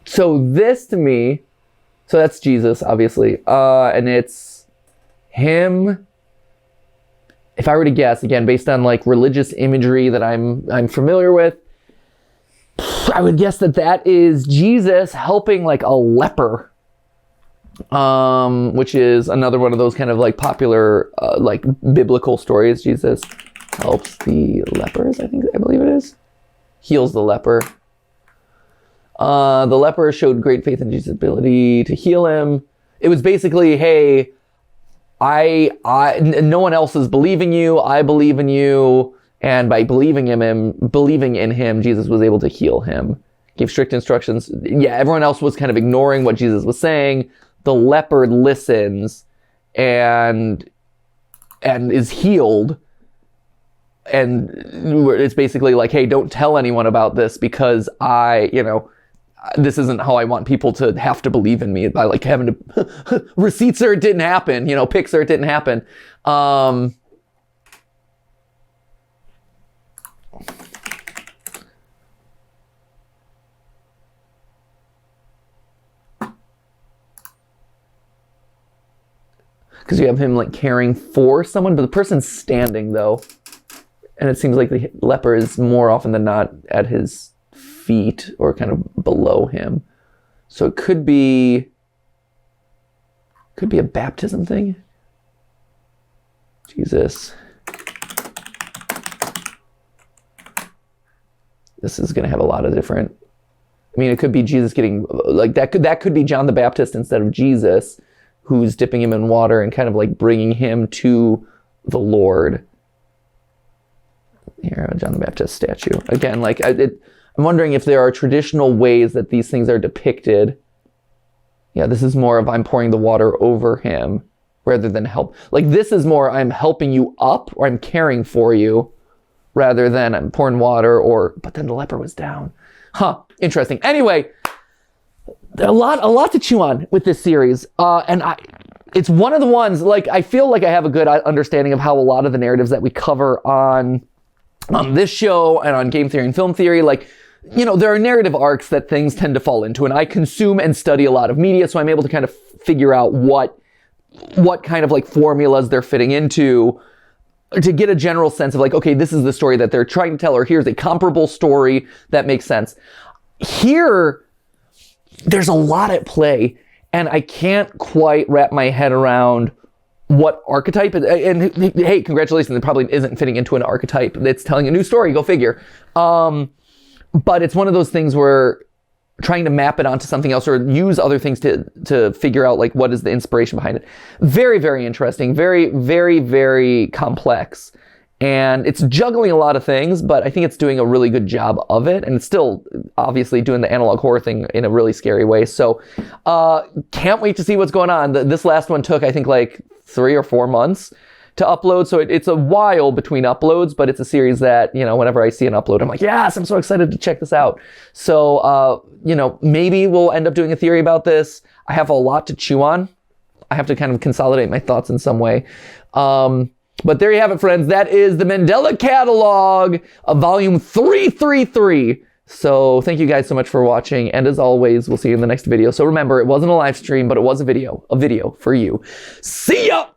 So this to me, so that's Jesus, obviously. And it's him. If I were to guess, again, based on like religious imagery that I'm familiar with, I would guess that is Jesus helping like a leper, which is another one of those kind of like popular like biblical stories. Jesus helps the lepers, I believe it is. Heals the leper. The leper showed great faith in Jesus' ability to heal him. It was basically, hey, no one else is believing you. I believe in you. And by believing in him, Jesus was able to heal him. Gave strict instructions. Yeah, everyone else was kind of ignoring what Jesus was saying. The leper listens and is healed. And it's basically like, hey, don't tell anyone about this because this isn't how I want people to have to believe in me by like having to receipts or it didn't happen, pics or it didn't happen. Because you have him like caring for someone, but the person's standing though. And it seems like the leper is more often than not at his feet or kind of below him. So it could be a baptism thing. Jesus. This is going to have a lot of different. I mean, it could be Jesus getting like that could be John the Baptist instead of Jesus, who's dipping him in water and kind of like bringing him to the Lord. Here, John the Baptist statue. Again, like I'm wondering if there are traditional ways that these things are depicted. Yeah, this is more of I'm pouring the water over him rather than help. Like this is more I'm helping you up or I'm caring for you rather than I'm pouring water but then the leper was down. Huh, interesting. Anyway, a lot to chew on with this series. It's one of the ones, like, I feel like I have a good understanding of how a lot of the narratives that we cover on this show and on game theory and film theory, like, there are narrative arcs that things tend to fall into, and I consume and study a lot of media, so I'm able to kind of figure out what kind of like formulas they're fitting into. to get a general sense of like, okay, this is the story that they're trying to tell, or here's a comparable story that makes sense. Here, there's a lot at play, and I can't quite wrap my head around what archetype, and hey, congratulations, it probably isn't fitting into an archetype. It's telling a new story, go figure. But it's one of those things where trying to map it onto something else or use other things to figure out like what is the inspiration behind it. Very, very interesting. Very, very, very complex. And it's juggling a lot of things, but I think it's doing a really good job of it. And it's still obviously doing the analog horror thing in a really scary way. So can't wait to see what's going on. This last one took, I think, like 3 or 4 months to upload. So it's a while between uploads, but it's a series that, you know, whenever I see an upload, I'm like, yes, I'm so excited to check this out. So, you know, maybe we'll end up doing a theory about this. I have a lot to chew on. I have to kind of consolidate my thoughts in some way. But there you have it, friends. That is the Mandela Catalogue, volume 333. So thank you guys so much for watching. And as always, we'll see you in the next video. So remember, it wasn't a live stream, but it was a video for you. See ya!